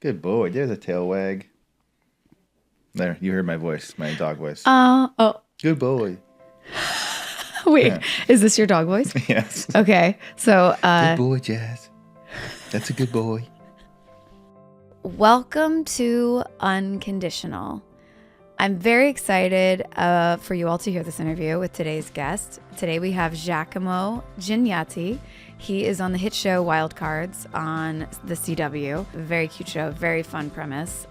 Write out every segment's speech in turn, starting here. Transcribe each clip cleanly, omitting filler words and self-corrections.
Good boy. There's a tail wag. There, you heard my voice, my dog voice. Oh. Good boy. Wait, Yeah. Is this your dog voice? Yes. Okay, so Good boy, Jazz. That's a good boy. welcome to Unconditional. I'm very excited for you all to hear this interview with today's guest. Today we have Giacomo Gianniotti. He is on the hit show Wild Cards on the CW. Very cute show, very fun premise.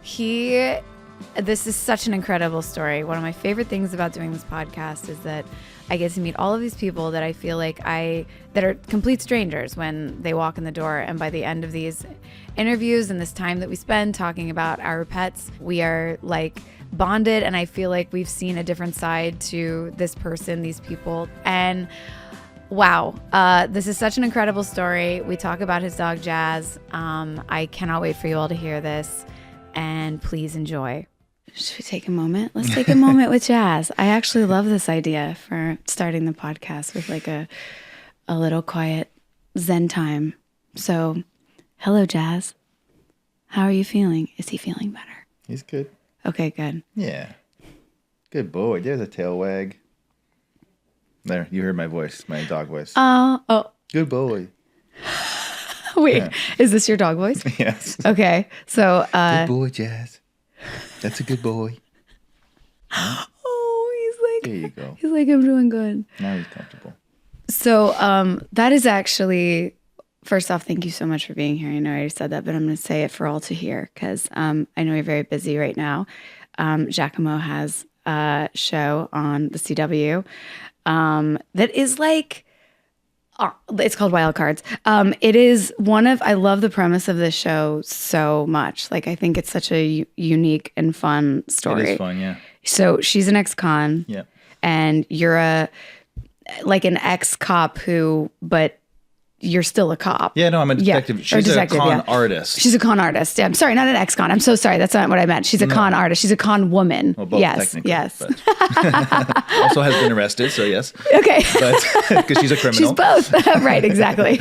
This is such an incredible story. One of my favorite things about doing this podcast is that I get to meet all of these people that I feel like that are complete strangers when they walk in the door. And by the end of these interviews and this time that we spend talking about our pets, we are like bonded, and I feel like we've seen a different side to this person, these people. And wow, this is such an incredible story. We talk about his dog Jazz. I cannot wait for you all to hear this, and please enjoy. Should we take a moment? Let's take a moment with Jazz. I actually love this idea for starting the podcast with like a little quiet Zen time. So, hello, Jazz. How are you feeling? Is he feeling better? He's good. Okay, good. Yeah. Good boy. There's a tail wag. There, you heard my voice, my dog voice. Oh. Good boy. Wait, Yeah. Is this your dog voice? Yes. Okay, so Good boy, Jazz. That's a good boy. oh, There you go. he's like, I'm doing good. Now he's comfortable. So that is actually, first off, thank you so much for being here. I know I already said that, but I'm going to say it for all to hear because I know you're very busy right now. Giacomo has a show on the CW that is like, it's called Wild Cards. It is I love the premise of this show so much. Like, I think it's such a unique and fun story. It is fun, yeah. So she's an ex-con. Yeah. And you're an ex-cop but you're still a cop. Yeah, no, I'm a detective. Yeah. She's a con artist. She's a con artist. Yeah, I'm sorry, not an ex-con. I'm so sorry. That's not what I meant. She's a con artist. She's a con woman. Well, both technically. Yes. But also has been arrested, so yes. Okay. But because she's a criminal. She's both. Right, exactly.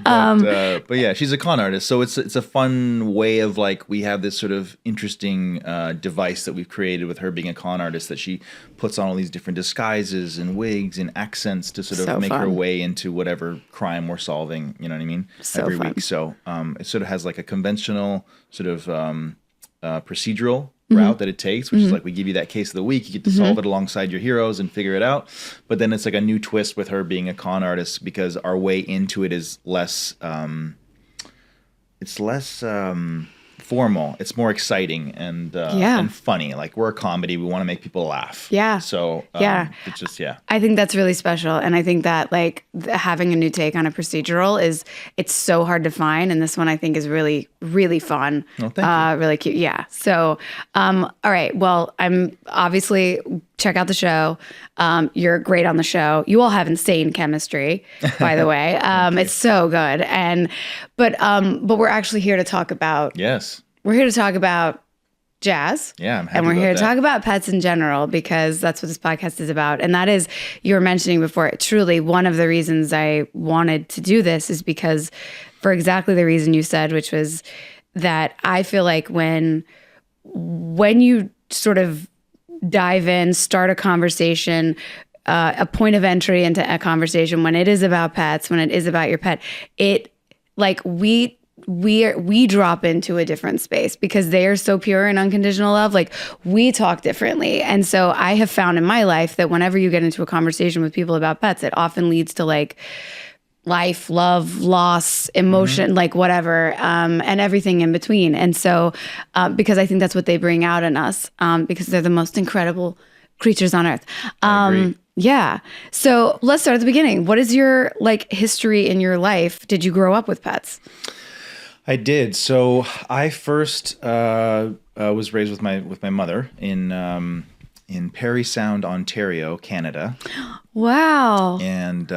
But yeah, she's a con artist. So it's a fun way of like, we have this sort of interesting device that we've created with her being a con artist that she puts on all these different disguises and wigs and accents to sort of make her way into whatever crime we're solving, you know what I mean? So every fun. week. So it sort of has like a conventional sort of procedural route that it takes, which is like, we give you that case of the week, you get to solve it alongside your heroes and figure it out. But then it's like a new twist with her being a con artist, because our way into it is less formal. It's more exciting and funny. Like, we're a comedy, we want to make people laugh. Yeah. So it's just I think that's really special, and I think that like having a new take on a procedural it's so hard to find, and this one I think is really, really fun. Oh, thank you. Really cute. Yeah. So all right, well, I'm obviously, check out the show. You're great on the show. You all have insane chemistry, by the way. It's so good. But we're actually here to talk about We're here to talk about Jazz. Yeah, I'm happy and we're about here to that. talk about pets in general, because that's what this podcast is about. And that is, you were mentioning before, truly one of the reasons I wanted to do this is because, for exactly the reason you said, which was that I feel like when you sort of dive in, start a conversation, a point of entry into a conversation, when it is about pets, when it is about your pet, it like we drop into a different space because they are so pure and unconditional love. Like, we talk differently. And so I have found in my life that whenever you get into a conversation with people about pets, it often leads to like life, love, loss, emotion, like whatever, and everything in between. And so, because I think that's what they bring out in us, because they're the most incredible creatures on earth. I agree. Yeah. So let's start at the beginning. What is your like history in your life? Did you grow up with pets? I did. So I first was raised with my mother in Parry Sound, Ontario, Canada. Wow. And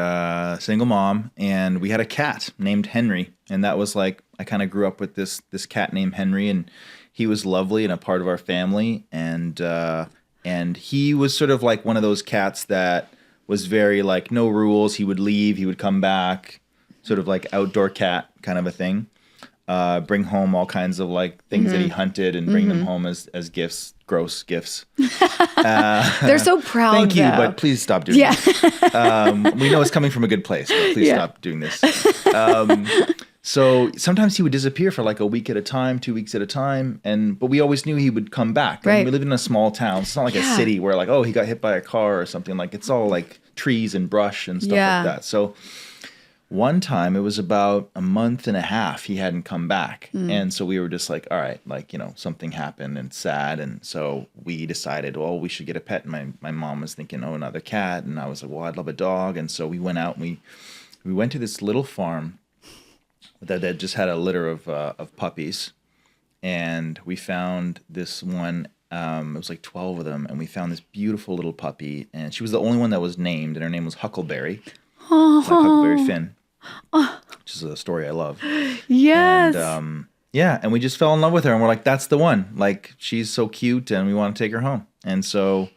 single mom, and we had a cat named Henry, and that was like, I kind of grew up with this cat named Henry, and he was lovely and a part of our family, and he was sort of like one of those cats that was very like no rules. He would leave, he would come back, sort of like outdoor cat kind of a thing. bring home all kinds of like things that he hunted and bring them home as gifts, gross gifts. They're so proud. Thank you, though. but please stop doing this. We know it's coming from a good place, but please stop doing this. So sometimes he would disappear for like a week at a time, 2 weeks at a time, but we always knew he would come back. Right. And we live in a small town. It's not like a city where like, oh, he got hit by a car or something. Like it's all like trees and brush and stuff like that. So one time it was about a month and a half he hadn't come back. And so we were just like, all right, like, you know, something happened and it's sad. And so we decided, well, we should get a pet. And my mom was thinking, oh, another cat. And I was like, well, I'd love a dog. And so we went out and we went to this little farm that just had a litter of puppies, and we found this one. It was like 12 of them, and we found this beautiful little puppy, and she was the only one that was named, and her name was Huckleberry, like Huckleberry Finn, which is a story I love. Yes. And, and we just fell in love with her, and we're like, that's the one. Like, she's so cute, and we want to take her home. And so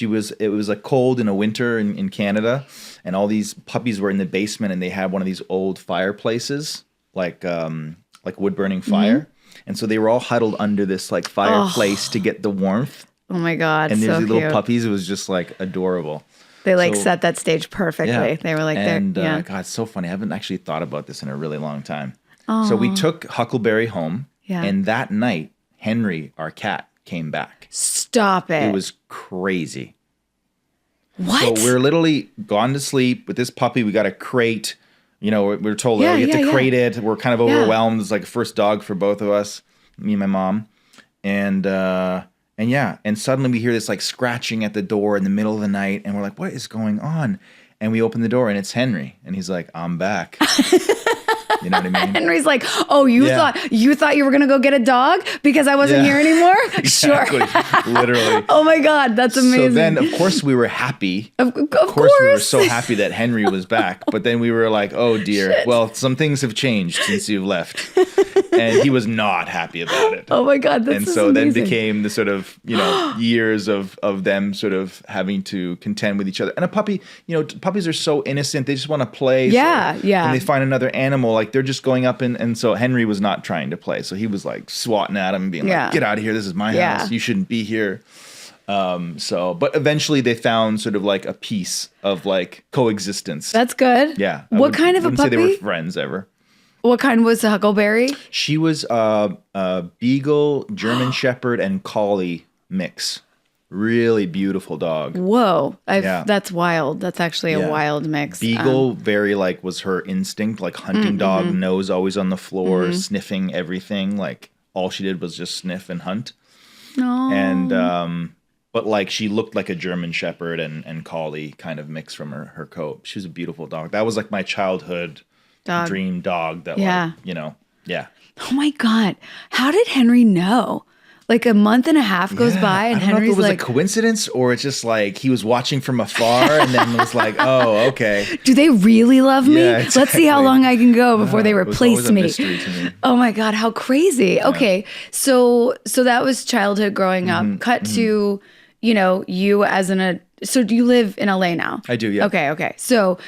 it was like cold in a winter in Canada, and all these puppies were in the basement, and they had one of these old fireplaces, like wood burning fire. And so they were all huddled under this like fireplace to get the warmth. Oh my God. And there's so these little cute. puppies. It was just like adorable. They like set that stage perfectly. Yeah. They were like, and there. God, it's so funny. I haven't actually thought about this in a really long time. So we took Huckleberry home. Yeah. And that night, Henry, our cat, came back. Stop it. It was crazy. What? So we're literally gone to sleep with this puppy. We got a crate. You know, we were told, Yeah, oh, you have yeah, to crate it. We're kind of overwhelmed. It's like first dog for both of us, me and my mom. And suddenly we hear this like scratching at the door in the middle of the night. And we're like, what is going on? And we open the door and it's Henry. And he's like, I'm back. You know what I mean? Henry's like, oh, you thought you were going to go get a dog because I wasn't here anymore? Exactly. Sure. Literally. Oh my God, that's amazing. So then, of course, we were happy. Of course, we were so happy that Henry was back. But then we were like, oh dear, well, some things have changed since you've left. And he was not happy about it. Oh my God, that's And just so amazing. then became the sort of, you know, years of them sort of having to contend with each other. And a puppy, you know, puppies are so innocent. They just want to play. Yeah, so yeah. when they find another animal, like they're just going up and so Henry was not trying to play. So he was like swatting at him and being like, get out of here. This is my house. You shouldn't be here. But eventually they found sort of like a piece of like coexistence. That's good. Yeah. What kind of a wouldn't say they puppy? were friends ever. What kind was the Huckleberry? She was a Beagle, German Shepherd, and Collie mix. Really beautiful dog. Whoa. That's wild. That's actually a wild mix. Beagle, very like was her instinct, like hunting dog, nose always on the floor, sniffing everything. Like all she did was just sniff and hunt. No. And but like she looked like a German Shepherd and Collie kind of mix from her coat. She was a beautiful dog. That was like my childhood dream dog that like, you know, Oh my God. How did Henry know? Like a month and a half goes by and I don't know if Henry's it was like, a coincidence or it's just like he was watching from afar and then was like, oh, okay. do they really love me? Yeah, Let's see how exactly. long I can go before they It was replace always a me. mystery to me. Oh my God, how crazy. Okay. So that was childhood growing up. Cut to, you know, you as so do you live in LA now? I do, yeah. Okay. So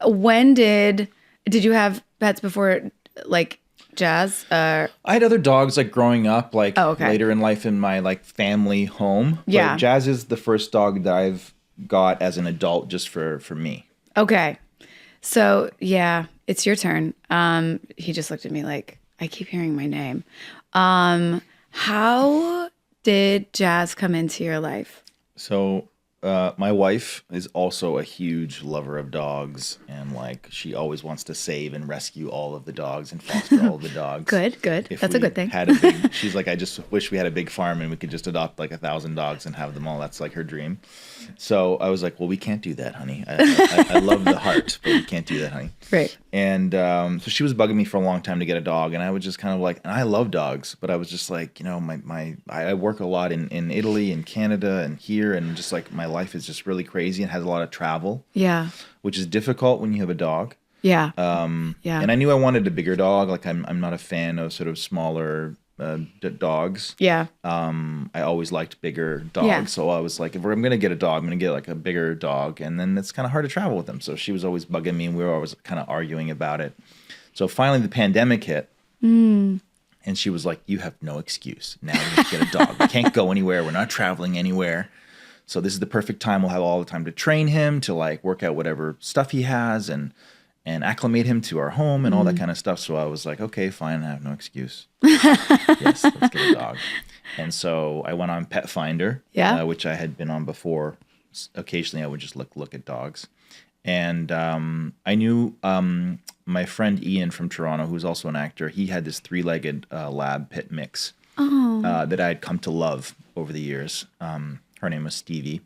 when did you have pets before like Jazz? I had other dogs like growing up, like okay. later in life in my like family home. Yeah. But Jazz is the first dog that I've got as an adult just for me. Okay. So yeah, it's your turn. He just looked at me like, I keep hearing my name. How did Jazz come into your life? So my wife is also a huge lover of dogs, and like she always wants to save and rescue all of the dogs and foster all of the dogs. Good. If That's a we good thing. She's like, I just wish we had a big farm and we could just adopt like 1,000 dogs and have them all. That's like her dream. So I was like, well, we can't do that, honey. I love the heart, but we can't do that, honey. Right. And so she was bugging me for a long time to get a dog, and I was just kind of like, and I love dogs, but I was just like, you know, I work a lot in Italy and Canada and here, and just like my life is just really crazy and has a lot of travel. Yeah. Which is difficult when you have a dog. Yeah. Yeah. And I knew I wanted a bigger dog. Like I'm not a fan of sort of smaller dogs. Yeah. I always liked bigger dogs. Yeah. So I was like, if I'm going to get a dog, I'm going to get like a bigger dog. And then it's kind of hard to travel with them. So she was always bugging me and we were always kind of arguing about it. So finally the pandemic hit And she was like, you have no excuse. Now we need to get a dog. We can't go anywhere. We're not traveling anywhere. So this is the perfect time. We'll have all the time to train him, to like work out whatever stuff he has and acclimate him to our home and all that kind of stuff. So I was like, okay, fine. I have no excuse. Yes, let's get a dog. And so I went on Pet Finder, which I had been on before. Occasionally I would just look at dogs. And I knew my friend Ian from Toronto, who's also an actor, he had this 3-legged lab pit mix that I had come to love over the years. Her name was Stevie.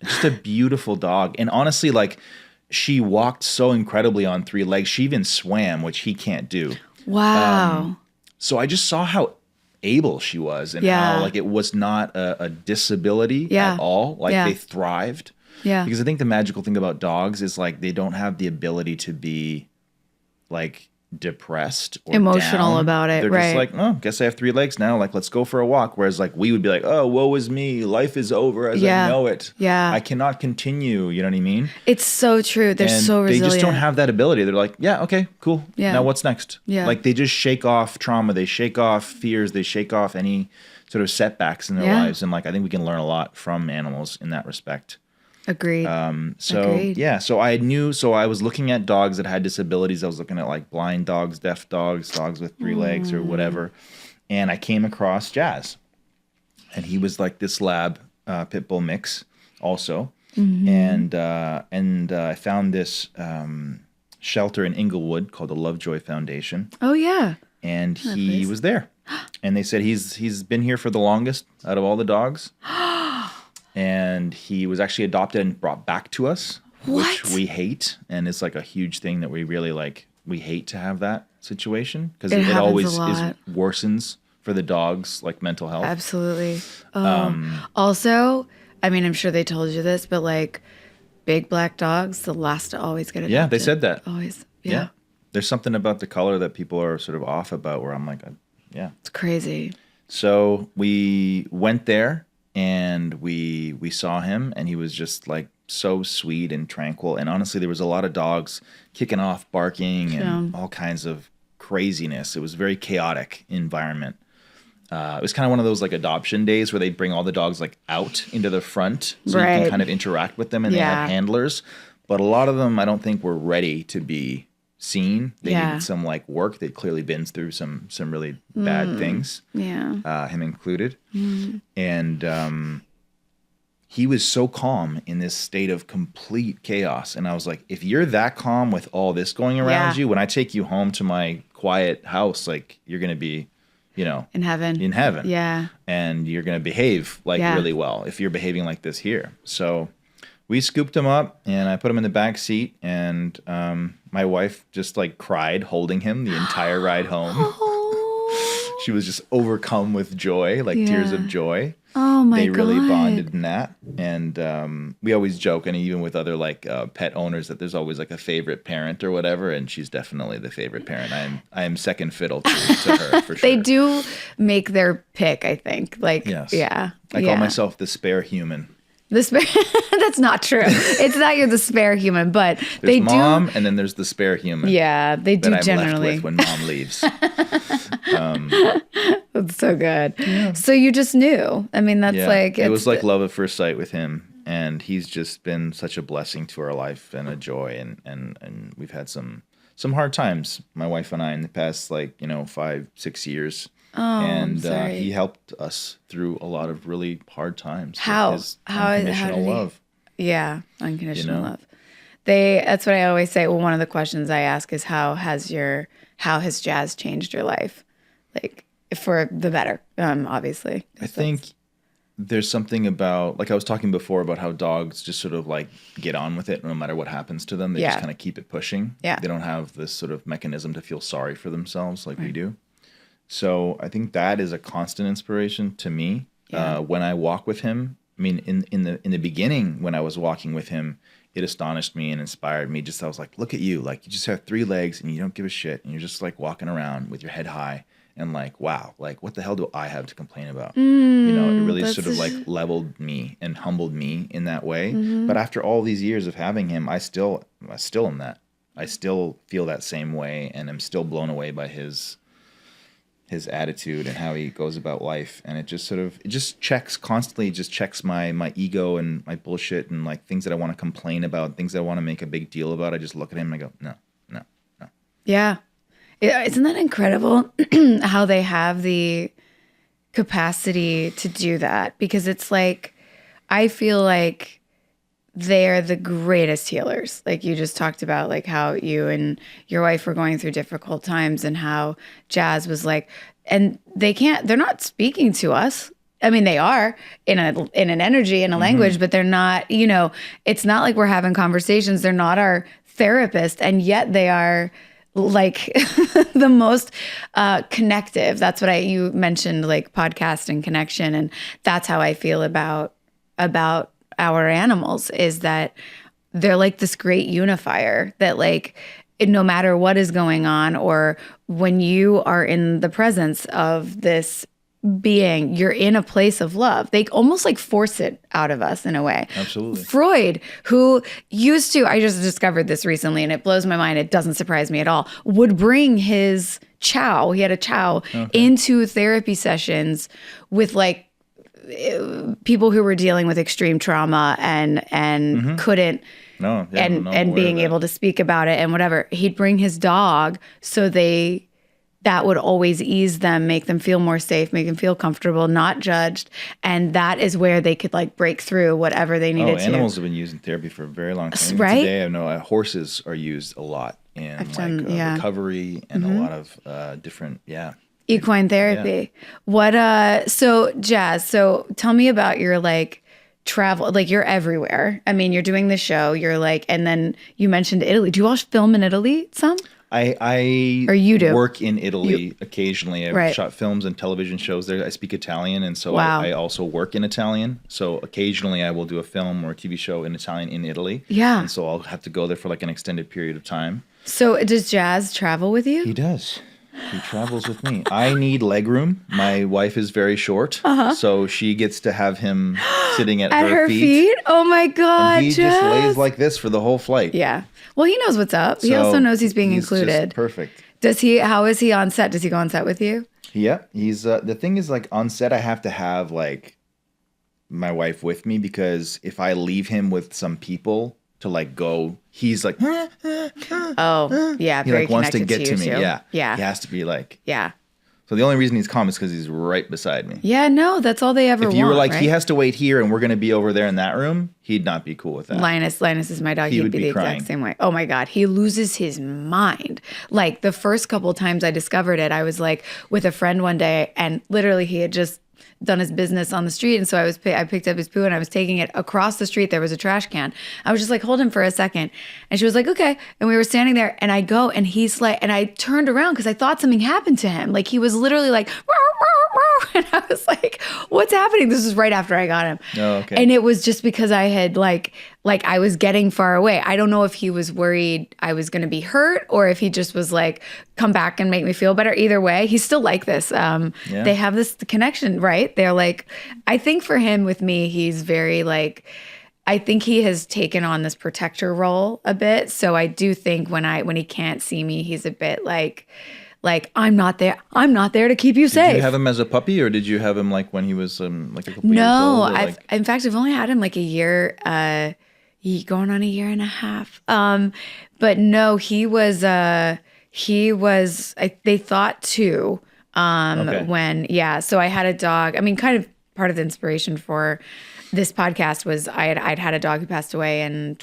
Just a beautiful dog. And honestly, like, she walked so incredibly on 3 legs. She even swam, which he can't do. Wow. So I just saw how able she was and how, like, it was not a disability at all. Like, they thrived. Yeah. Because I think the magical thing about dogs is, like, they don't have the ability to be, like, depressed or emotional down. about it. They're right. just like, oh, guess I have 3 legs now. Like, let's go for a walk. Whereas, like, we would be like, oh, woe is me. Life is over as I know it. Yeah. I cannot continue. You know what I mean? It's so true. They're so resilient. They just don't have that ability. They're like, yeah, okay, cool. Yeah. Now what's next? Yeah. Like, they just shake off trauma. They shake off fears. They shake off any sort of setbacks in their lives. And, like, I think we can learn a lot from animals in that respect. Agreed. So I was looking at dogs that had disabilities. I was looking at like blind dogs, deaf dogs, dogs with 3 legs or whatever. And I came across Jazz. And he was like this lab pit bull mix also. And I found this shelter in Inglewood called the Lovejoy Foundation. Oh yeah. And he was there. And they said he's been here for the longest out of all the dogs. And he was actually adopted and brought back to us, which we hate. And it's like a huge thing that we really like. We hate to have that situation because it always worsens for the dogs, like mental health. Absolutely. Also, I mean, I'm sure they told you this, but like big black dogs, the last to always get adopted. Yeah, they said that. Always. Yeah. There's something about the color that people are sort of off about where I'm like, It's crazy. So we went there. And we saw him, and he was just like so sweet and tranquil. And honestly, there was a lot of dogs kicking off, barking, and all kinds of craziness. It was a very chaotic environment. It was kind of one of those like adoption days where they bring all the dogs like out into the front so you can kind of interact with them, and they have handlers. But a lot of them, I don't think were ready to be seen. They needed some like work. They'd clearly been through some really bad things. Yeah. Him included. And he was so calm in this state of complete chaos. And I was like, if you're that calm with all this going around you, when I take you home to my quiet house, like you're going to be, you know, in heaven. Yeah. And you're going to behave like really well if you're behaving like this here. So we scooped him up and I put him in the back seat, and my wife just like cried holding him the entire ride home. She was just overcome with joy, like tears of joy. Oh my God. They really bonded in that. And we always joke, and even with other like pet owners, that there's always like a favorite parent or whatever, and she's definitely the favorite parent. I am second fiddle to her for sure. They do make their pick, I think. Like, yes. Yeah. I call myself the spare human. The spare that's not true. It's not you're the spare human, but there's they mom, and then there's the spare human. Yeah, they do that I'm generally. left with when mom leaves. That's so good. Yeah. So you just knew. I mean, that's like it was like love at first sight with him, and he's just been such a blessing to our life and a joy, and we've had some hard times, my wife and I, in the past 5-6 years. And he helped us through a lot of really hard times. How unconditional love. Yeah, unconditional love. That's what I always say. Well, one of the questions I ask is how has Jazz changed your life, like for the better? Obviously. I think there's something about, like I was talking before about how dogs just sort of like get on with it no matter what happens to them. They just kind of keep it pushing. Yeah. They don't have this sort of mechanism to feel sorry for themselves like we do. So I think that is a constant inspiration to me when I walk with him. I mean, in the beginning when I was walking with him, it astonished me and inspired me. I was like, look at you, like you just have 3 legs and you don't give a shit, and you're just like walking around with your head high, and like, wow, like what the hell do I have to complain about? It really sort of like leveled me and humbled me in that way. But after all these years of having him, I still am that. I still feel that same way, and I'm still blown away by his his attitude and how he goes about life, and it just checks constantly. It just checks my ego and my bullshit and like things that I want to complain about, things that I want to make a big deal about. I just look at him and I go, no. Yeah. Isn't that incredible how they have the capacity to do that? Because it's like, I feel like they're the greatest healers. Like you just talked about, like how you and your wife were going through difficult times and how Jazz was like, and they're not speaking to us. I mean, they are in an energy, in a language, but they're not, it's not like we're having conversations. They're not our therapist, and yet they are like the most connective. That's what you mentioned, like podcast and connection. And that's how I feel about our animals, is that they're like this great unifier that like, no matter what is going on, or when you are in the presence of this being, you're in a place of love. They almost like force it out of us in a way. Absolutely. Freud, who used to, I just discovered this recently and it blows my mind, it doesn't surprise me at all, would bring his chow, he had a chow, into therapy sessions with like people who were dealing with extreme trauma and couldn't, and being able to speak about it and whatever. He'd bring his dog so that would always ease them, make them feel more safe, make them feel comfortable, not judged. And that is where they could like break through whatever they needed to. Animals have been used in therapy for a very long time. Right? Today, I know horses are used a lot in recovery and a lot of different, equine therapy. What, so Jazz, tell me about your like travel, like you're everywhere. I mean, you're doing the show, you're like, and then you mentioned Italy. Do you all film in Italy some? I or you do work in Italy occasionally. I've shot films and television shows there. I speak Italian, and so I also work in Italian. So occasionally I will do a film or a TV show in Italian in Italy. Yeah. And so I'll have to go there for like an extended period of time. So does Jazz travel with you? He does. He travels with me. I need legroom. My wife is very short, so she gets to have him sitting at her feet. Oh my God, and he just lays like this for the whole flight. Yeah. Well, he knows what's up. He also knows he's being included. Just perfect. Does he? How is he on set? Does he go on set with you? Yeah, he's. The thing is, like on set, I have to have like my wife with me, because if I leave him with some people to like go, he's like, oh yeah, he very like wants to connected get to me. you, Yeah, yeah. He has to be like, yeah. So the only reason he's calm is because he's right beside me. Yeah, no, that's all they ever want. If you were like, right? he has to wait here and we're going to be over there in that room, he'd not be cool with that. Linus is my dog. He'd be the crying. exact same way. Oh my God, he loses his mind. Like the first couple of times I discovered it, I was like with a friend one day, and literally he had just done his business on the street, and so I picked up his poo and I was taking it across the street. There was a trash can. I was just like, hold him for a second, and she was like, okay. And we were standing there, and I go, and he's like, and I turned around because I thought something happened to him. Like he was literally like, "Row, row, row," and I was like, what's happening? This was right after I got him. Oh, okay. And it was just because I had like I was getting far away. I don't know if he was worried I was going to be hurt, or if he just was like, come back and make me feel better. Either way, he's still like this. They have this connection, right? They're like, I think for him with me, he's very like, I think he has taken on this protector role a bit. So I do think when he can't see me, he's a bit like I'm not there to keep you safe. Did you have him as a puppy, or did you have him like when he was like a couple years No, old? in fact, I've only had him like a year, going on a year and a half. But no, they thought two. So I had a dog. I mean, kind of part of the inspiration for this podcast was I'd had a dog who passed away in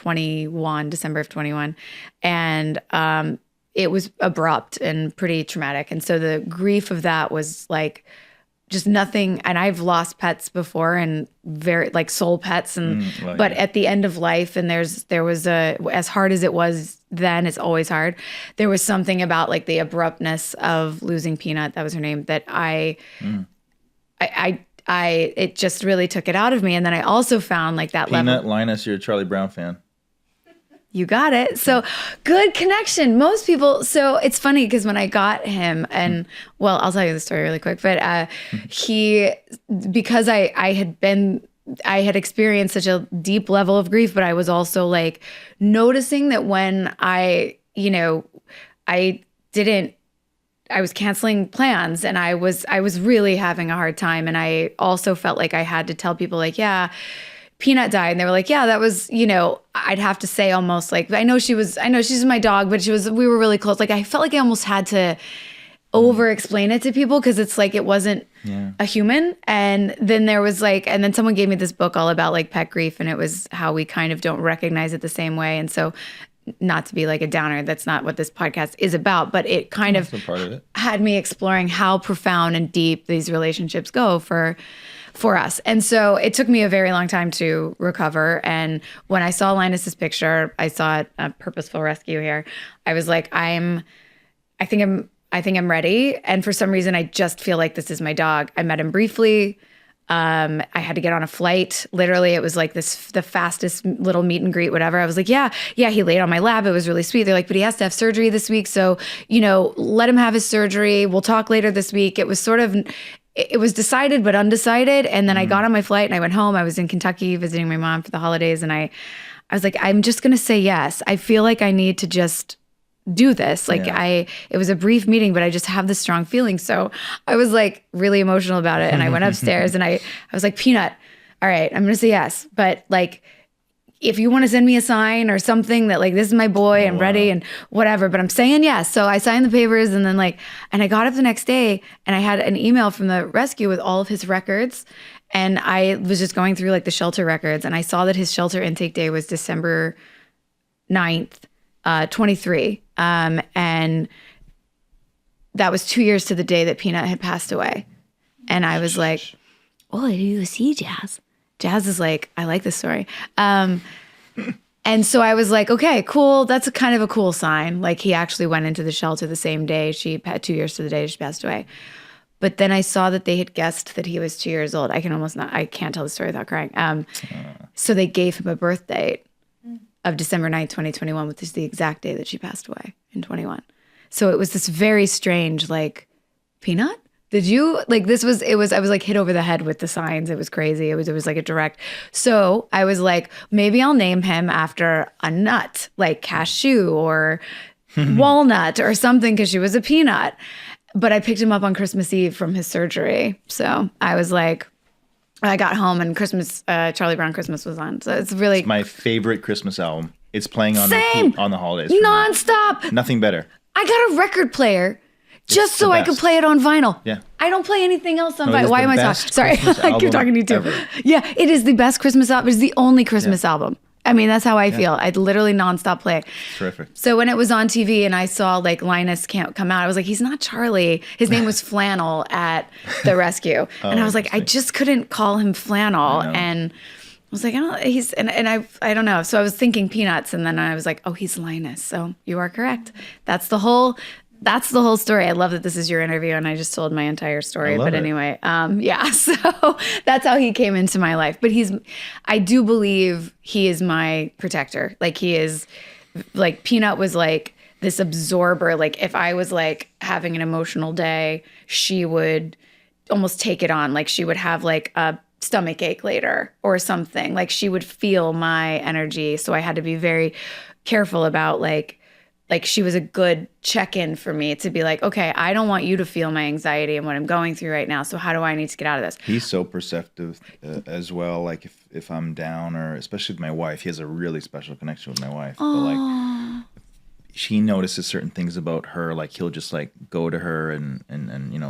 December of 21. And, it was abrupt and pretty traumatic. And so the grief of that was like just nothing. And I've lost pets before, and very like soul pets. And, but at the end of life, and there was as hard as it was then, it's always hard. There was something about like the abruptness of losing Peanut, that was her name, that it just really took it out of me. And then I also found like that Peanut, Linus, you're a Charlie Brown fan. You got it. So good connection. Most people. So it's funny because when I got him, and well, I'll tell you the story really quick, but because I had experienced such a deep level of grief, but I was also like noticing that when I I was canceling plans, and I was really having a hard time. And I also felt like I had to tell people like, yeah, Peanut died. And they were like, yeah, that was, I'd have to say almost like, I know she's my dog, but we were really close. Like I felt like I almost had to over explain it to people because it's like it wasn't a human. And then there was like, and then someone gave me this book all about like pet grief, and it was how we kind of don't recognize it the same way. And so, not to be like a downer, that's not what this podcast is about, but it kind of had me exploring how profound and deep these relationships go for us. And so it took me a very long time to recover. And when I saw Linus's picture, I saw it, a purposeful rescue here. I was like, I think I'm ready. And for some reason, I just feel like this is my dog. I met him briefly. I had to get on a flight. Literally, it was like the fastest little meet and greet, whatever. I was like, yeah, he laid on my lap. It was really sweet. They're like, but he has to have surgery this week. So, let him have his surgery. We'll talk later this week. It was sort of, it was decided, but undecided. And then I got on my flight and I went home. I was in Kentucky visiting my mom for the holidays. And I was like, I'm just going to say yes. I feel like I need to just do this. Like it was a brief meeting, but I just have this strong feeling. So I was like really emotional about it. And I went upstairs and I was like, Peanut, all right, I'm going to say yes. But like, if you want to send me a sign or something that like, this is my boy, I'm ready and whatever, but I'm saying yes. So I signed the papers and then and I got up the next day and I had an email from the rescue with all of his records. And I was just going through like the shelter records and I saw that his shelter intake day was December 9th, 23. And that was 2 years to the day that Peanut had passed away. And I was like, oh, did you see Jazz? Jazz is like, I like this story. And so I was like, okay, cool. That's a kind of a cool sign. Like he actually went into the shelter the same day. She had 2 years to the day she passed away. But then I saw that they had guessed that he was 2 years old. I can't tell the story without crying. So they gave him a birth date of December 9th, 2021, which is the exact day that she passed away in 21. So it was this very strange, like, Peanut? Did you, like, I was like hit over the head with the signs. It was crazy. It was like a direct. So I was like, maybe I'll name him after a nut, like cashew or walnut or something, because she was a peanut. But I picked him up on Christmas Eve from his surgery. So I was like, I got home and Charlie Brown Christmas was on. So it's my favorite Christmas album. It's playing on Same. On the holidays. Nonstop. Nothing better. I got a record player just so I could play it on vinyl. Yeah. I don't play anything else on vinyl. Why am I talking? Sorry, I keep talking to you too. Ever. Yeah, it is the best Christmas album. It's the only Christmas album. I mean, that's how I feel. I'd literally nonstop play it. Terrific. So when it was on TV and I saw like Linus can't come out, I was like, he's not Charlie. His name was Flannel at the rescue. And I was like, I just couldn't call him Flannel. And I was like, I don't know. So I was thinking Peanuts, and then I was like, oh, he's Linus. So you are correct. That's the whole story. I love that this is your interview and I just told my entire story. But anyway, so that's how he came into my life. But I do believe he is my protector. Like he is, like Peanut was like this absorber. Like if I was like having an emotional day, she would almost take it on. Like she would have like a stomach ache later or something. Like she would feel my energy. So I had to be very careful about like she was a good check-in for me to be like, okay, I don't want you to feel my anxiety and what I'm going through right now. So how do I need to get out of this? He's so perceptive as well. Like if I'm down, or especially with my wife, he has a really special connection with my wife. But like she notices certain things about her. Like he'll just like go to her and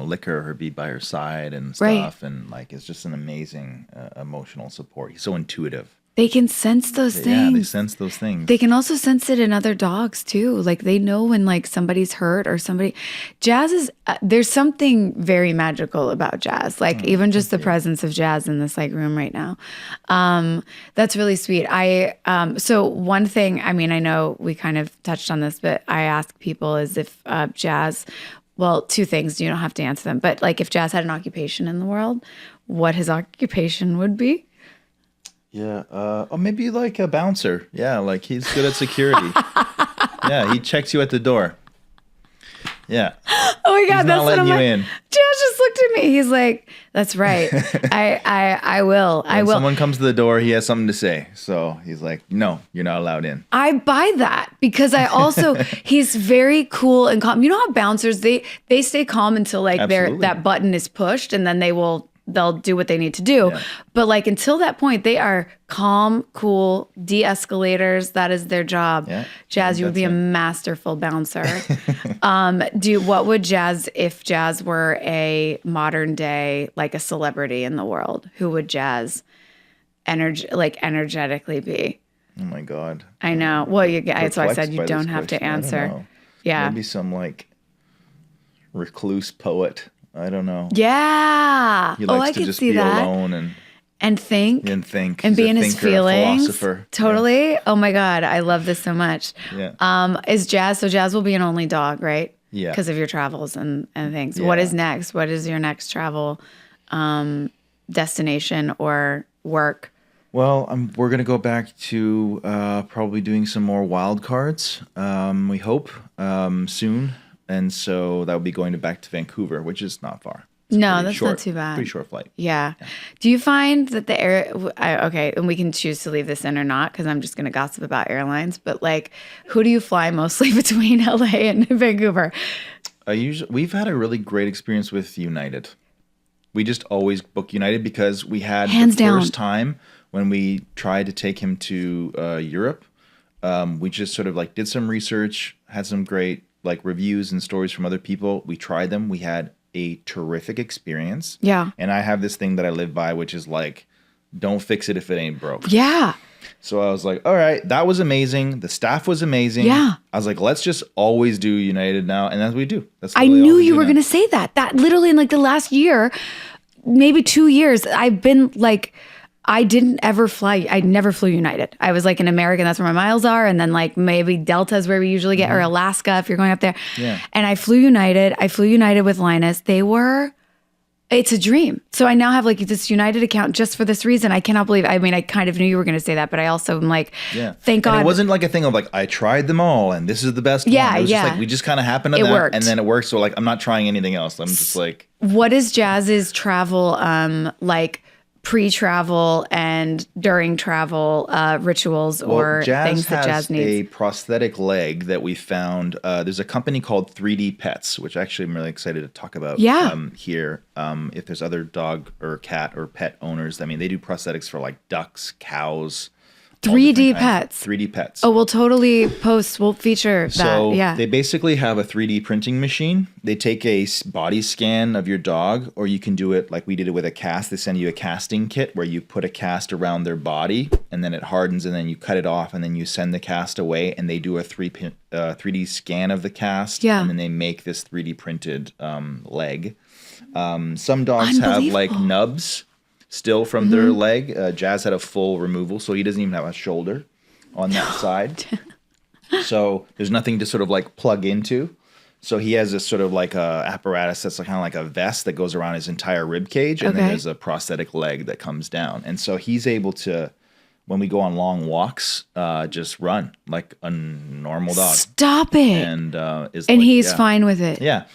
lick her or be by her side and stuff. Right. And like it's just an amazing emotional support. He's so intuitive. They can sense those things. Yeah, they sense those things. They can also sense it in other dogs too. Like they know when like somebody's hurt or somebody. Jazz is there's something very magical about Jazz. Like even just the presence of Jazz in this like room right now. That's really sweet. So one thing, I mean, I know we kind of touched on this, but I ask people is if Jazz, well, two things. You don't have to answer them, but like if Jazz had an occupation in the world, what his occupation would be. Yeah, or maybe like a bouncer. Yeah, like he's good at security. Yeah, he checks you at the door. Yeah. Oh my God, he's that's not letting you in. Josh is looked at me. He's like, "That's right. I will. I When will." someone comes to the door, he has something to say. So he's like, no, you're not allowed in. I buy that because I also he's very cool and calm. You know how bouncers they stay calm until like Absolutely. that button is pushed and then they'll do what they need to do. Yeah. But like until that point, they are calm, cool, de-escalators. That is their job. Yeah, Jazz, you would be a that's it. masterful bouncer. What would Jazz, if Jazz were a modern day like a celebrity in the world, who would Jazz energetically be? Oh my God. I know. Well, that's why I said Perplexed you by don't this have to question. I don't answer. know. Yeah. Maybe some like recluse poet. I don't know. Yeah. He likes I to could just see be that. alone and think and think. and He's be a in his thinker, a feelings. philosopher. Totally. Oh my God, I love this so much. Yeah. Is Jazz? So Jazz will be an only dog, right? Yeah. Because of your travels and things. Yeah. What is next? What is your next travel destination or work? Well, we're going to go back to probably doing some more wild cards, we hope, soon. And so that will be going back to Vancouver, which is not far. It's No, pretty that's short, not too bad. Pretty short flight. Yeah. Do you find that the okay, and we can choose to leave this in or not because I'm just going to gossip about airlines, but like, who do you fly mostly between LA and Vancouver? We've had a really great experience with United. We just always book United because we had Hands the down. first time when we tried to take him to Europe. We just sort of like did some research, had some great like reviews and stories from other people. We tried them. We had a terrific experience. Yeah. And I have this thing that I live by, which is like, don't fix it if it ain't broke. Yeah. So I was like, all right, that was amazing. The staff was amazing. Yeah. I was like, let's just always do United now. And that's what we do. That's I literally all knew we you do were now. going to say that. That literally in like the last year, maybe 2 years, I've been like, I didn't ever fly. I never flew United. I was like in America, that's where my miles are. And then like maybe Delta is where we usually get, or Alaska if you're going up there. Yeah. And I flew United. I flew United with Linus. It's a dream. So I now have like this United account just for this reason. I cannot believe, I mean, I kind of knew you were going to say that, but I also am like, thank God. And it wasn't like a thing of like, I tried them all and this is the best Yeah, one. It was yeah. just like, we just kind of happened to It that. worked. And then it worked. So like, I'm not trying anything else. I'm just like, What is Jazz's travel, like pre-travel and during travel rituals or Jazz things that has Jazz needs? a prosthetic leg that we found. There's a company called 3D Pets, which actually I'm really excited to talk about here. If there's other dog or cat or pet owners, I mean, they do prosthetics for like ducks, cows. 3D Pets. 3D Pets. Oh, we'll totally post. We'll feature that. So Yeah. they basically have a 3D printing machine. They take a body scan of your dog, or you can do it like we did it with a cast. They send you a casting kit where you put a cast around their body, and then it hardens, and then you cut it off, and then you send the cast away, and they do a 3D scan of the cast, Yeah. and then they make this 3D printed leg. Some dogs have like Unbelievable. nubs still from their leg. Jazz had a full removal, so he doesn't even have a shoulder on that side. So there's nothing to sort of like plug into. So he has this sort of like a apparatus that's kind of like a vest that goes around his entire rib cage, and then Okay. there's a prosthetic leg that comes down. And so he's able to, when we go on long walks, just run like a normal dog. Stop it. And He's fine with it. Yeah.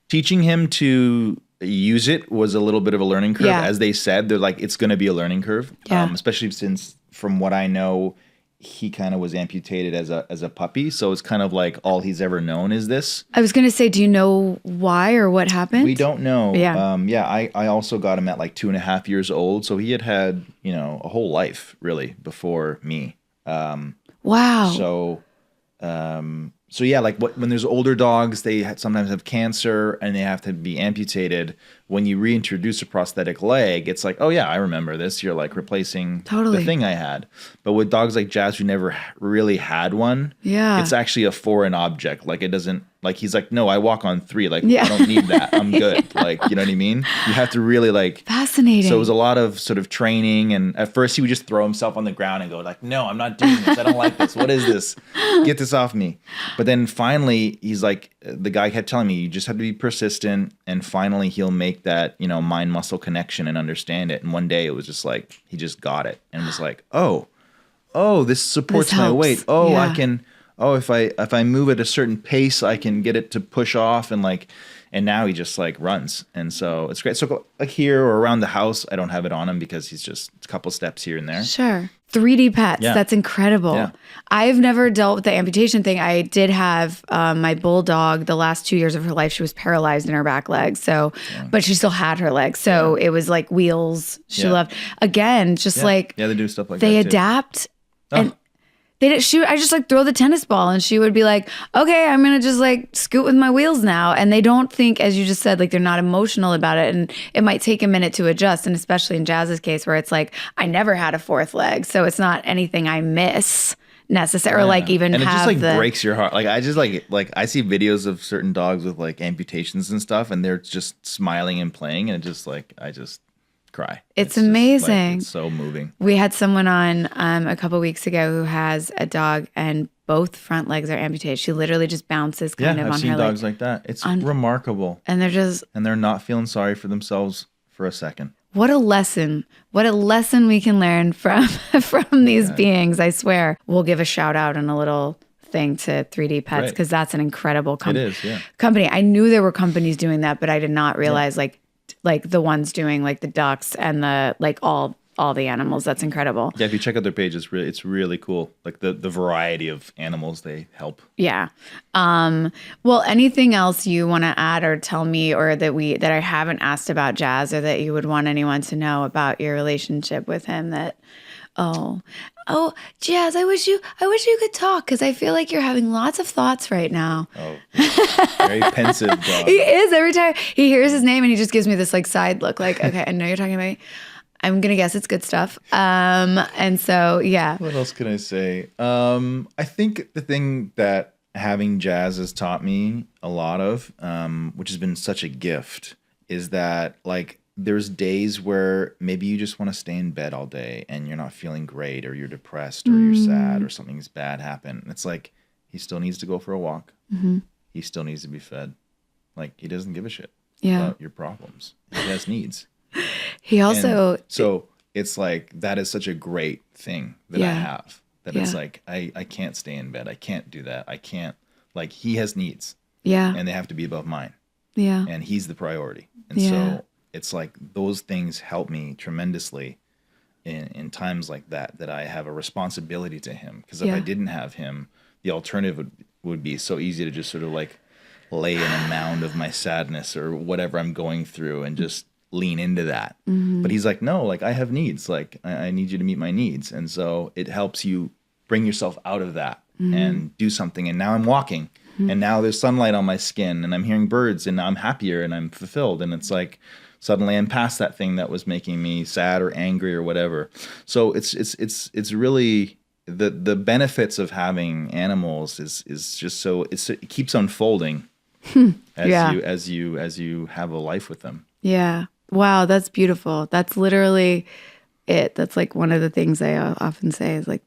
Teaching him to use it was a little bit of a learning curve. Yeah. As they said, they're like, it's going to be a learning curve. Yeah. Especially since, from what I know, he kind of was amputated as a puppy. So it's kind of like all he's ever known is this. I was going to say, do you know why or what happened? We don't know. Yeah. I also got him at like 2.5 years old. So he had, a whole life really before me. Wow. So yeah, like when there's older dogs, they sometimes have cancer and they have to be amputated. When you reintroduce a prosthetic leg, it's like, oh yeah, I remember this. You're like replacing Totally. the thing I had. But with dogs like Jazz, who never really had one, Yeah. it's actually a foreign object. Like it doesn't, like he's like, no, I walk on 3. Like Yeah. I don't need that. I'm good. Like, you know what I mean? You have to really like. Fascinating. So it was a lot of sort of training, and at first he would just throw himself on the ground and go like, no, I'm not doing this. I don't like this. What is this? Get this off me. But then finally he's like, the guy kept telling me, you just have to be persistent, and finally he'll make that, mind muscle connection and understand it. And one day it was just like, he just got it and was like, oh, this supports This my helps. weight. Oh, Yeah. I can, if I move at a certain pace, I can get it to push off. And like, And now he just like runs. And so it's great. So like here or around the house, I don't have it on him because he's just a couple steps here and there. Sure. 3D pets. Yeah. That's incredible. Yeah. I've never dealt with the amputation thing. I did have my bulldog the last 2 years of her life. She was paralyzed in her back leg. So, but she still had her legs. So it was like wheels. She loved, again, just like, they do stuff like they that. They adapt. And they didn't shoot. I just like throw the tennis ball and she would be like, okay, I'm going to just like scoot with my wheels now. And they don't think, as you just said, like they're not emotional about it. And it might take a minute to adjust. And especially in Jazz's case where it's like, I never had a fourth leg. So it's not anything I miss necessarily, or like even and it have just like breaks your heart. Like I just like I see videos of certain dogs with like amputations and stuff and they're just smiling and playing. And it just like, I just cry. It's just, amazing. Like, it's so moving. We had someone on a couple weeks ago who has a dog and both front legs are amputated. She literally just bounces kind of I've on seen her dogs leg. like that. It's remarkable. And they're not feeling sorry for themselves for a second. What a lesson. What a lesson we can learn from these beings, I swear. We'll give a shout out and a little thing to 3D Pets because that's an incredible company. It is, company. I knew there were companies doing that, but I did not realize like the ones doing like the ducks and the like all the animals. That's incredible. Yeah, if you check out their page, it's really cool. Like the variety of animals they help. Yeah. Well, anything else you want to add or tell me, or that I haven't asked about Jazz, or that you would want anyone to know about your relationship with him? That oh, Jazz, I wish you could talk because I feel like you're having lots of thoughts right now. Oh, very pensive dog. He is. Every time he hears his name and he just gives me this like side look, like, okay, I know you're talking about me. I'm gonna guess it's good stuff. And so yeah. What else can I say? I think the thing that having Jazz has taught me a lot of, which has been such a gift, is that like there's days where maybe you just want to stay in bed all day and you're not feeling great, or you're depressed, or you're sad, or something's bad happened. And it's like he still needs to go for a walk. Mm-hmm. He still needs to be fed. Like he doesn't give a shit about your problems. He has needs. He also so it's like that is such a great thing that I have. That it's like I can't stay in bed. I can't do that. I can't, like, he has needs. Yeah. And they have to be above mine. Yeah. And he's the priority. And so it's like those things help me tremendously in times like that I have a responsibility to him. Because if I didn't have him, the alternative would be so easy to just sort of like lay in a mound of my sadness or whatever I'm going through and just lean into that. Mm-hmm. But he's like, no, like I have needs. Like I need you to meet my needs. And so it helps you bring yourself out of that and do something. And now I'm walking and now there's sunlight on my skin and I'm hearing birds and I'm happier and I'm fulfilled. And it's like, suddenly I'm past that thing that was making me sad or angry or whatever. So it's really the benefits of having animals is just so it keeps unfolding as you have a life with them. Yeah. Wow, that's beautiful. That's literally it. That's like one of the things I often say is like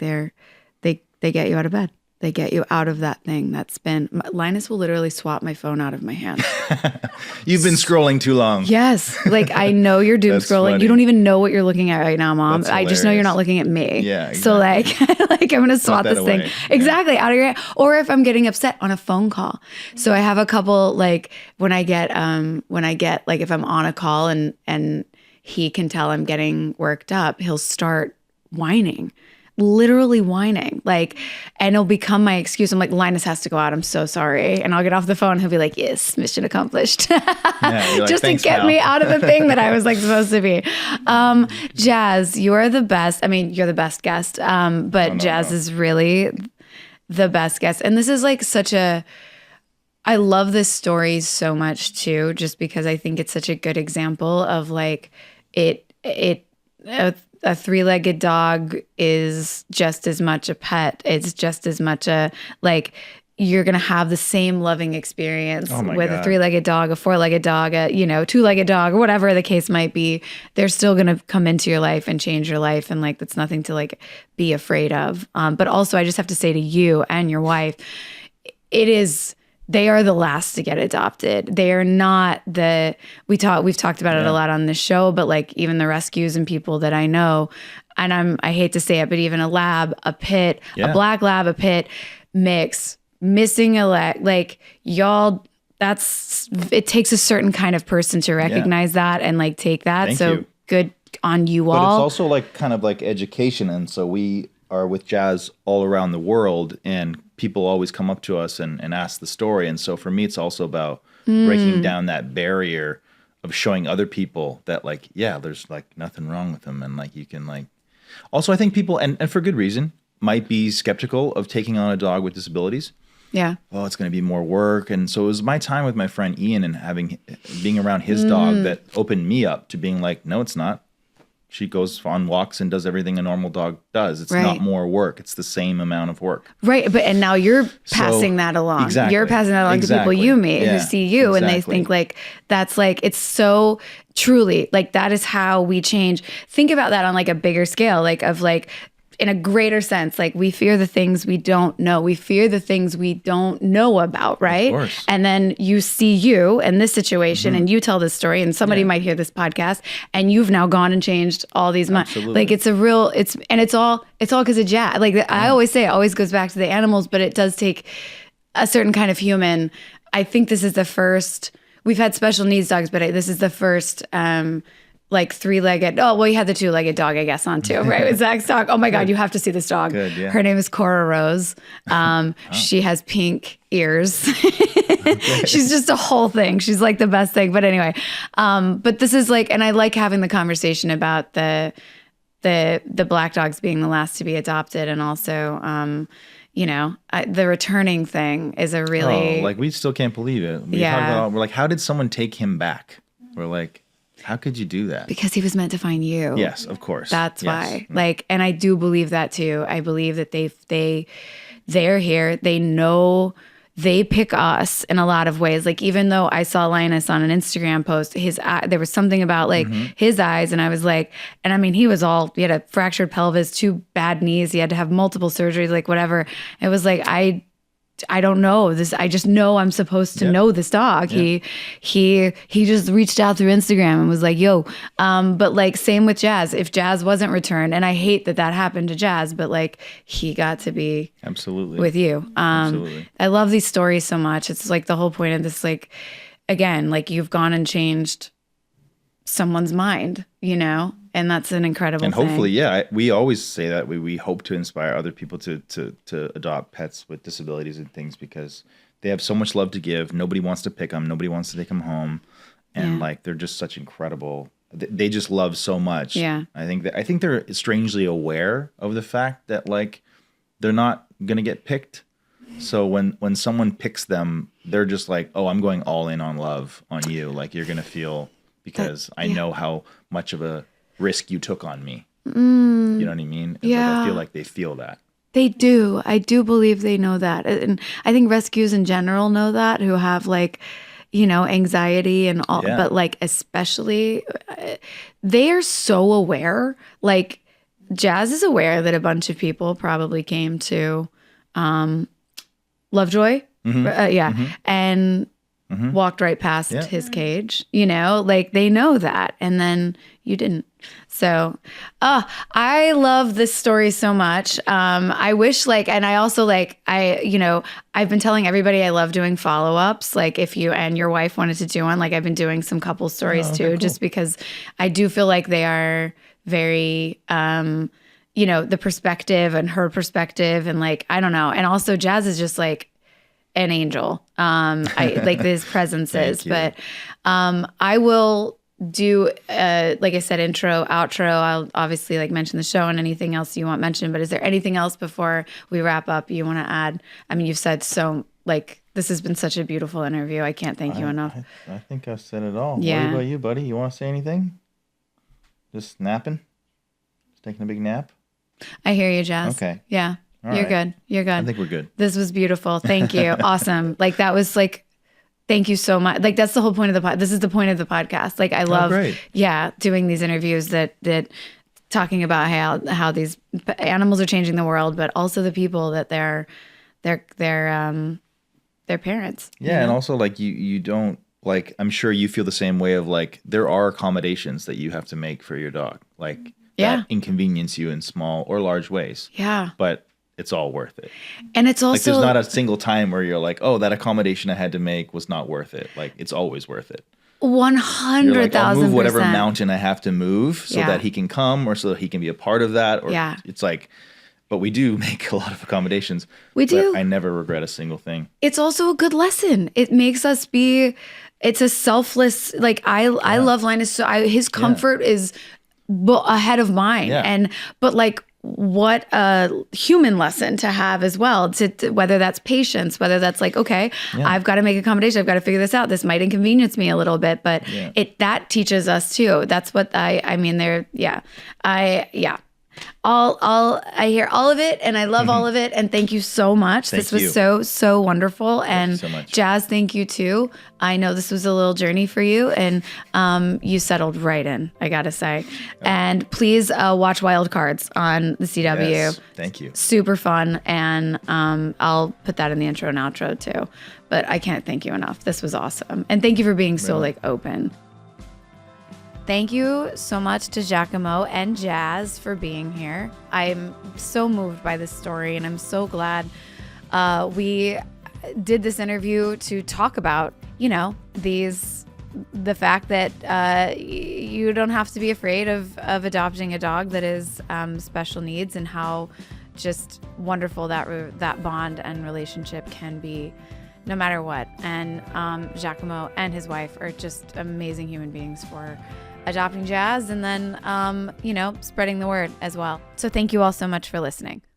they get you out of bed. They get you out of that thing that's been... Linus will literally swap my phone out of my hand. You've been scrolling too long. Yes. Like, I know you're doom scrolling. Funny. You don't even know what you're looking at right now, Mom. I just know you're not looking at me. Yeah, exactly. So, like I'm going to swap this thing. Away. Exactly. Out of your hand. Or if I'm getting upset on a phone call. So, I have a couple, like, when I get, like, if I'm on a call and he can tell I'm getting worked up, he'll start whining. Literally whining, like, and it'll become my excuse. I'm like, Linus has to go out. I'm so sorry. And I'll get off the phone. He'll be like, yes, mission accomplished. Like, just to get me out of the thing that I was like supposed to be. Jazz, you are the best. I mean, you're the best guest. But Jazz is really the best guest. And this is like I love this story so much too, just because I think it's such a good example of like a three-legged dog is just as much a pet. It's just as much a, like, you're going to have the same loving experience with a three-legged dog, a four-legged dog, a, two-legged dog, or whatever the case might be. They're still going to come into your life and change your life. And like, that's nothing to like be afraid of. But also I just have to say to you and your wife, they are the last to get adopted. They are not we've talked about it a lot on this show, but like even the rescues and people that I know, and I hate to say it, but even a lab, a pit, a black lab, a pit mix, missing a leg, like y'all it takes a certain kind of person to recognize that and like take that. Thank so you. good on you But all. it's also like kind of like education. And so we are with Jazz all around the world, and people always come up to us and ask the story. And so for me, it's also about breaking down that barrier of showing other people that like, yeah, there's like nothing wrong with them. And like, you can like, also I think people, and for good reason, might be skeptical of taking on a dog with disabilities. Yeah. Oh, it's going to be more work. And so it was my time with my friend Ian and being around his dog that opened me up to being like, no, it's not. She goes on walks and does everything a normal dog does. It's not more work. It's the same amount of work. Right. And now you're passing that along. Exactly. You're passing that along to people you meet who see you and they think like, that's like, it's so truly like, that is how we change. Think about that on like a bigger scale, like of like, in a greater sense, like we fear the things we don't know. We fear the things we don't know about, right? Of course. And then you see you in this situation and you tell this story and somebody might hear this podcast and you've now gone and changed all these minds. Like it's all because of Jazz. Like I always say, it always goes back to the animals, but it does take a certain kind of human. I think this is the first, we've had special needs dogs, but this is the first, like three-legged. Oh, well, you had the two-legged dog, I guess, on too, right? With Zach's dog. Oh my God, you have to see this dog. Good, yeah. Her name is Cora Rose. She has pink ears. She's just a whole thing. She's like the best thing. But anyway, but this is like, and I like having the conversation about the black dogs being the last to be adopted, and also, you know, the returning thing is a really like we still can't believe it. We're like, how did someone take him back? We're like, how could you do that? Because he was meant to find you. Yes, of course. That's why. Like, and I do believe that too. I believe that they're here. They know they pick us in a lot of ways. Like, even though I saw Linus on an Instagram post, there was something about like his eyes, and I was like, and I mean, he had a fractured pelvis, 2 bad knees. He had to have multiple surgeries, like whatever. It was like, I don't know this. I just know I'm supposed to know this dog. Yeah. He just reached out through Instagram and was like, yo, but like same with Jazz. If Jazz wasn't returned, and I hate that happened to Jazz, but like he got to be absolutely with you. Absolutely. I love these stories so much. It's like the whole point of this, like, again, like you've gone and changed someone's mind, you know? And that's an incredible thing. And hopefully, we always say that we hope to inspire other people to adopt pets with disabilities and things, because they have so much love to give. Nobody wants to pick them. Nobody wants to take them home. And like, they're just such incredible. They just love so much. Yeah. I think they're strangely aware of the fact that like, they're not going to get picked. So when someone picks them, they're just like, oh, I'm going all in on love on you. Like, you're going to feel, because I know how much of a risk you took on me. You know what I mean? It's like, I feel like they feel that. They do. I do believe they know that. And I think rescues in general know that, who have like, you know, anxiety and all, but like, especially they are so aware. Like Jazz is aware that a bunch of people probably came to Lovejoy. And walked right past his cage, you know, like they know that. And then you didn't. So, I love this story so much. I wish like, and I also like, I've been telling everybody I love doing follow-ups. Like if you and your wife wanted to do one, like I've been doing some couple stories too, cool. Just because I do feel like they are very, you know, the perspective and her perspective and like, I don't know. And also Jazz is just like an angel. I like his presence is, but I will do like I said, intro, outro. I'll obviously like mention the show and anything else you want mentioned, but is there anything else before we wrap up you want to add? I mean, you've said so, like, this has been such a beautiful interview. I can't thank you enough. I think I've said it all. Yeah. What about you, buddy? You want to say anything? Just napping? Just taking a big nap? I hear you, Jazz. Okay. Yeah. All You're right. good. You're good. I think we're good. This was beautiful. Thank you. Awesome. Like that was like, thank you so much. Like that's the whole point of the pod. This is the point of the podcast. Like I love, doing these interviews that talking about how these animals are changing the world, but also the people that they're parents. Yeah. You know? And also like you don't like, I'm sure you feel the same way of like, there are accommodations that you have to make for your dog. Like that inconvenience you in small or large ways. Yeah. But it's all worth it. And it's Like also there's not a single time where you're like, oh, that accommodation I had to make was not worth it. Like it's always worth it. 100,000%. You're like, I'll move whatever mountain I have to move so Yeah. that he can come or so that he can be a part of that. Or Yeah. it's like, but we do make a lot of accommodations. We do. I never regret a single thing. It's also a good lesson. It makes us be, it's a selfless, like I love Linus. So his comfort is ahead of mine. Yeah. But like, what a human lesson to have as well, to whether that's patience, whether that's like, okay, I've got to make accommodation. I've got to figure this out. This might inconvenience me a little bit, but that teaches us too. That's what I hear all of it and I love all of it. And thank you so much. This was so wonderful. And so much. Jazz, thank you too. I know this was a little journey for you and you settled right in, I gotta say. And please watch Wild Cards on the CW. Yes, thank you. Super fun. And I'll put that in the intro and outro too. But I can't thank you enough. This was awesome. And thank you for being so like open. Thank you so much to Giacomo and Jazz for being here. I'm so moved by this story, and I'm so glad we did this interview to talk about, the fact that you don't have to be afraid of adopting a dog that is special needs, and how just wonderful that bond and relationship can be, no matter what. And Giacomo and his wife are just amazing human beings for adopting Jazz and then, spreading the word as well. So thank you all so much for listening.